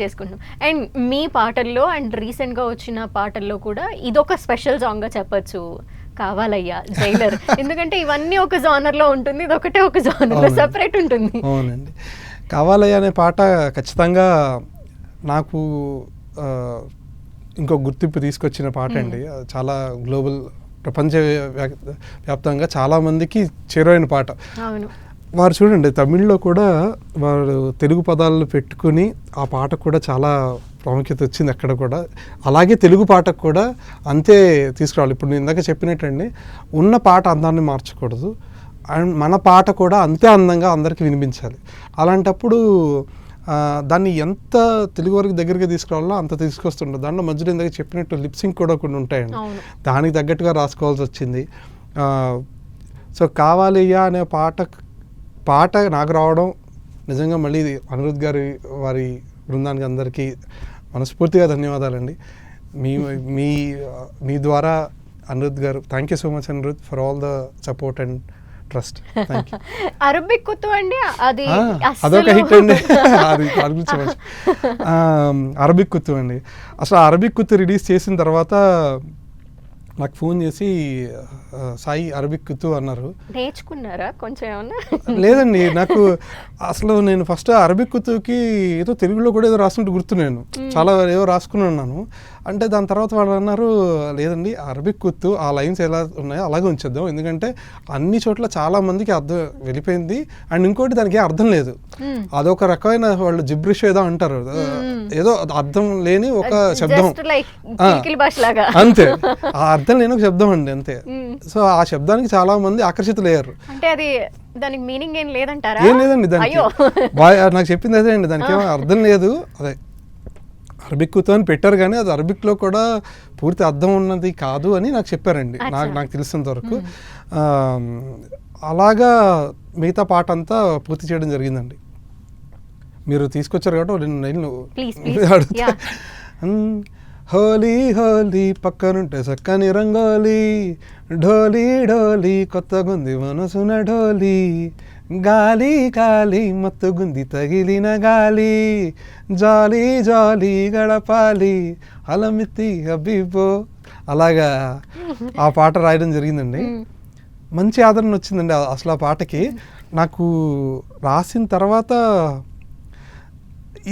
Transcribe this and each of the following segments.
చేసుకుంటున్నాం. అండ్ మీ పాటల్లో అండ్ రీసెంట్‌గా వచ్చిన పాటల్లో కూడా ఇదొక స్పెషల్ సాంగ్‌గా చెప్పొచ్చు. 'కావాలయ్యా', 'జైలర్' ఎందుకంటే ఇవన్నీ ఒక జానర్‌లో ఉంటుంది. ఇదొకటే ఒక జానర్‌లో సెపరేట్ ఉంటుంది. అవునండి. 'కావాలయ్యా' అనే పాట ఖచ్చితంగా నాకు ఇంకో గుర్తింపు తీసుకొచ్చిన పాట అండి. చాలా గ్లోబల్ ప్రపంచ వ్యాప్తంగా చాలామందికి చేరువైన పాట. అవును. వారు చూడండి తమిళ్లో కూడా వారు తెలుగు పదాలను పెట్టుకుని ఆ పాట కూడా చాలా ప్రాముఖ్యత వచ్చింది అక్కడ కూడా. అలాగే తెలుగు పాటకు కూడా అంతే తీసుకురావాలి. ఇప్పుడు నేను ఇందాక చెప్పినట్టండి, ఉన్న పాట అందాన్ని మార్చకూడదు, అండ్ మన పాట కూడా అంతే అందంగా అందరికీ వినిపించాలి. అలాంటప్పుడు దాన్ని ఎంత తెలుగు వరకు దగ్గరగా తీసుకురావాలో అంత తీసుకొస్తుంటారు. దాంట్లో మధ్యలో ఇందాక చెప్పినట్టు లిప్సింగ్ కూడా కొన్ని ఉంటాయండి, దానికి తగ్గట్టుగా రాసుకోవాల్సి వచ్చింది. సో 'కావాలయ్యా' అనే పాట నాకు రావడం నిజంగా మళ్ళీ అనిరుద్ధ్ గారి వారి బృందానికి అందరికీ మనస్ఫూర్తిగా ధన్యవాదాలండి. మీ ద్వారా Anirudh garu, thank you so much Anirudh for all the support and trust. Arabic Kuthu అండి, అది అదొక హిట్ అండి. అరబిక్ కుత్తు అండి. అసలు అరబిక్ కుత్తు రిలీజ్ చేసిన తర్వాత నాకు ఫోన్ చేసి సాయి అరబిక్ కుత్తు అన్నారు. నేర్చుకున్నారా కొంచెం ఏమన్నా? లేదండి, నాకు అసలు నేను ఫస్ట్ అరబిక్ కుత్తుకి ఏదో తెలుగులో కూడా ఏదో రాసినట్టు గుర్తు, నేను చాలా ఏవో రాసుకుని ఉన్నాను. అంటే దాని తర్వాత వాళ్ళు అన్నారు, లేదండి అరబిక్ కుత్తు ఆ లైన్స్ ఎలా ఉన్నాయో అలాగే ఉంచేద్దాం, ఎందుకంటే అన్ని చోట్ల చాలా మందికి అర్థం వెళ్ళిపోయింది, అండ్ ఇంకోటి దానికి అర్థం లేదు, అదొక రకమైన వాళ్ళు జిబ్రిష్ ఏదో అంటారు, ఏదో అర్థం లేని ఒక శబ్దం అంతే, ఆ అర్థం లేని ఒక శబ్దం అండి అంతే. సో ఆ శబ్దానికి చాలా మంది ఆకర్షితులయ్యారు. అంటే అది దానికి మీనింగ్ ఏం లేదంటారా? ఏం లేదండి, దానికి నాకు చెప్పింది అదే అండి, దానికి ఏమో అర్థం లేదు, అదే అరబిక్ కుత్తు అని పెట్టారు కానీ అది అరబిక్లో కూడా పూర్తి అర్థం ఉన్నది కాదు అని నాకు చెప్పారండి, నాకు తెలిసినంత వరకు. అలాగా మిగతా పాట అంతా పూర్తి చేయడం జరిగిందండి. మీరు తీసుకొచ్చారు కాబట్టి నేను అడుగుతా. హోలీ హోలీ పక్కనుంటే చక్కని రంగోలీ, ఢోలీ ఢోలీ కొత్తగుంది మనసున ఢోలీ, గాలి గాలి మత్తుగుంది తగిలిన గాలి, జాలీ జాలీ గడపాలి అలమితి అబ్బిబో. అలాగా ఆ పాట రాయడం జరిగిందండి. మంచి ఆదరణ వచ్చిందండి అసలు ఆ పాటకి. నాకు రాసిన తర్వాత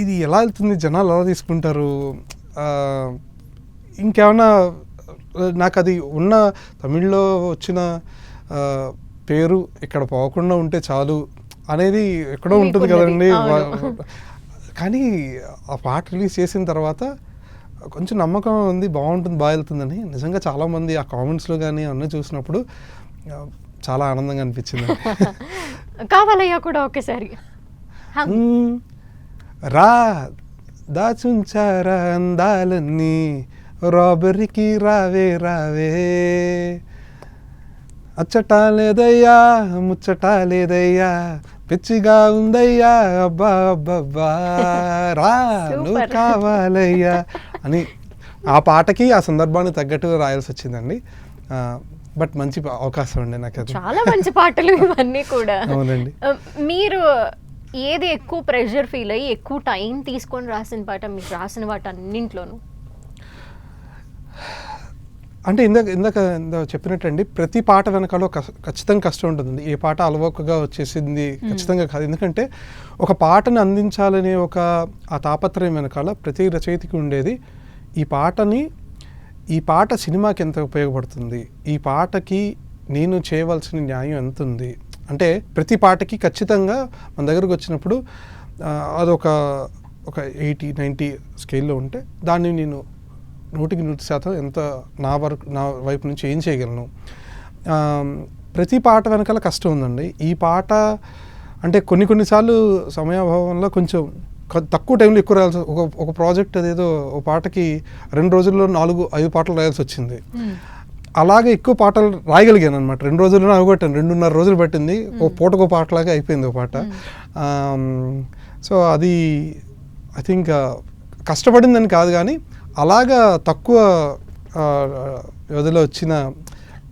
ఇది ఎలా వెళ్తుంది, జనాలు ఎలా తీసుకుంటారు, ఇంకేమన్నా నాకు అది ఉన్న తమిళ్లో వచ్చిన పేరు ఇక్కడ పోకుండా ఉంటే చాలు అనేది ఎక్కడో ఉంటుంది కదండి. కానీ ఆ పాట రిలీజ్ చేసిన తర్వాత కొంచెం నమ్మకం ఉంది, బాగుంటుంది, బాగా వెళ్తుందని. నిజంగా చాలామంది ఆ కామెంట్స్లో కానీ అన్నీ చూసినప్పుడు చాలా ఆనందంగా అనిపించింది. 'కావాలయ్యా' కూడా ఒకేసారి రా దాచుంచారా అందాలన్నీ, రాబరికి రావే రావే, అచ్చటా లేదయ్యా ముచ్చటా లేదయ్యా, పిచ్చిగా ఉందయ్యా అబ్బా అబ్బబ్బా, రా నువ్వు కావాలయ్యా అని ఆ పాటకి ఆ సందర్భాన్ని తగ్గట్టుగా రాయాల్సి వచ్చిందండి. బట్ మంచి అవకాశం అండి నాకు, చాలా మంచి పాటలు ఇవన్నీ కూడా. అవునండి. మీరు ఏది ఎక్కువ ప్రెషర్ ఫీల్ అయ్యి ఎక్కువ టైం తీసుకొని రాసిన పాట, మీకు రాసిన వాటి అన్నింట్లోనూ? అంటే ఇందాక చెప్పినట్టండి, ప్రతి పాట వెనకాల ఖచ్చితంగా కష్టం ఉంటుందండి. ఏ పాట అలవోకగా వచ్చేసింది ఖచ్చితంగా కాదు. ఎందుకంటే ఒక పాటను అందించాలనే ఆ తాపత్రయం వెనకాల ప్రతి రచయితకి ఉండేది, ఈ పాట సినిమాకి ఎంత ఉపయోగపడుతుంది, ఈ పాటకి నేను చేయవలసిన న్యాయం ఎంత ఉంది. అంటే ప్రతి పాటకి ఖచ్చితంగా మన దగ్గరకు వచ్చినప్పుడు అదొక 80-90 స్కేల్లో ఉంటే దాన్ని నేను 100% ఎంత నా వైపు నుంచి ఏం చేయగలను. ప్రతి పాట వెనకాల కష్టం ఉందండి. ఈ పాట అంటే కొన్నిసార్లు సమయాభావంలో కొంచెం తక్కువ టైంలో ఎక్కువ రాయాల్సి, ఒక ప్రాజెక్ట్ అదేదో ఒక పాటకి 2 రోజుల్లో 4-5 పాటలు రాయాల్సి వచ్చింది. అలాగే ఎక్కువ పాటలు రాయగలిగాను అనమాట. 2 రోజుల్లో అవగొట్టాను, 2.5 రోజులు పట్టింది. ఒక పూటకో పాటలాగా అయిపోయింది ఒక పాట. సో అది ఐ థింక్ కష్టపడిందని కాదు కానీ అలాగా తక్కువ వ్యవధిలో వచ్చిన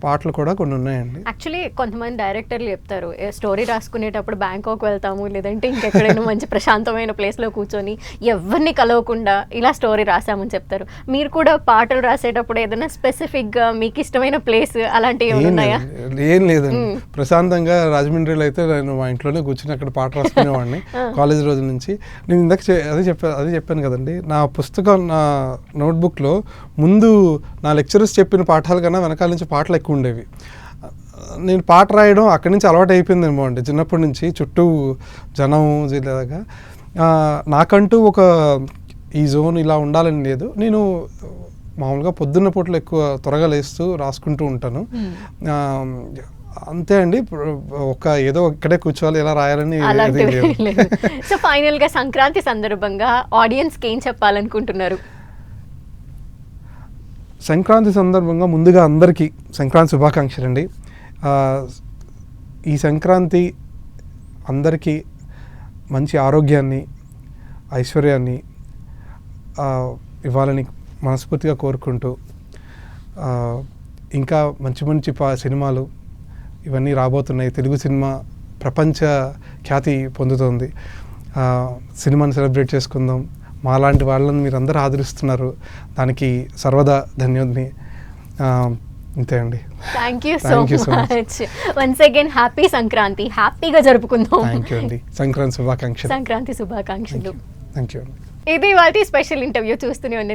పాటలు కూడా కొన్ని ఉన్నాయండి. యాక్చువల్లీ కొంతమంది డైరెక్టర్లు చెప్తారు స్టోరీ రాసుకునేటప్పుడు బ్యాంకాక్ వెళ్తాము లేదంటే ఇంకెక్కడైనా మంచి ప్రశాంతమైన ప్లేస్లో కూర్చొని ఎవరిని కలవకుండా ఇలా స్టోరీ రాసామని చెప్తారు. మీరు కూడా పాటలు రాసేటప్పుడు ఏదైనా స్పెసిఫిక్గా మీకు ఇష్టమైన ప్లేస్ అలాంటివి ఉన్నాయా? ఏం లేదండి, ప్రశాంతంగా రాజమండ్రిలో అయితే నేను మా ఇంట్లోనే కూర్చొని అక్కడ పాట రాసుకునేవాడిని కాలేజ్ రోజుల నుంచి. నేను ఇందాక అదే చెప్పాను కదండి, నా పుస్తకం నా నోట్బుక్లో ముందు నా లెక్చరర్స్ చెప్పిన పాఠాల కన్నా వెనకాల నుంచి పాటలు ఎక్కువ ఉండేవి. నేను పాట రాయడం అక్కడి నుంచి అలవాటు అయిపోయిందేమో అండి, చిన్నప్పటి నుంచి చుట్టూ జనం ఇలాగా. నాకంటూ ఒక ఈ జోన్ ఇలా ఉండాలని లేదు. నేను మామూలుగా పొద్దున్న పూటలు ఎక్కువ త్వరగా లేస్తూ రాసుకుంటూ ఉంటాను. అంతే అండి, ఒక ఏదో ఇక్కడే కూర్చోవాలి ఇలా రాయాలని. సో ఫైనల్ గా సంక్రాంతి సందర్భంగా ఆడియన్స్ కి ఏం చెప్పాలనుకుంటున్నారు? సంక్రాంతి సందర్భంగా ముందుగా అందరికీ సంక్రాంతి శుభాకాంక్షలు అండి. ఈ సంక్రాంతి అందరికీ మంచి ఆరోగ్యాన్ని ఐశ్వర్యాన్ని ఇవ్వాలని మనస్ఫూర్తిగా కోరుకుంటూ, ఇంకా మంచి మంచి సినిమాలు ఇవన్నీ రాబోతున్నాయి. తెలుగు సినిమా ప్రపంచ ఖ్యాతి పొందుతోంది. సినిమాని సెలబ్రేట్ చేసుకుందాం. మాలాంటి వాళ్ళని మీరు అందరూ ఆదరిస్తున్నారు, దానికి సర్వదా ధన్యోద్ని. అంతే అండి. Thank you so much. Once again happy Sankranti, హ్యాపీగా జరుపుకుందాం. థ్యాంక్ యూ అండి. సంక్రాంతి శుభాకాంక్షలు. సంక్రాంతి శుభాకాంక్షలు. థ్యాంక్ యూ అండి. ఇది వాళ్ళ స్పెషల్ ఇంటర్వ్యూ. చూస్తూనే ఉండండి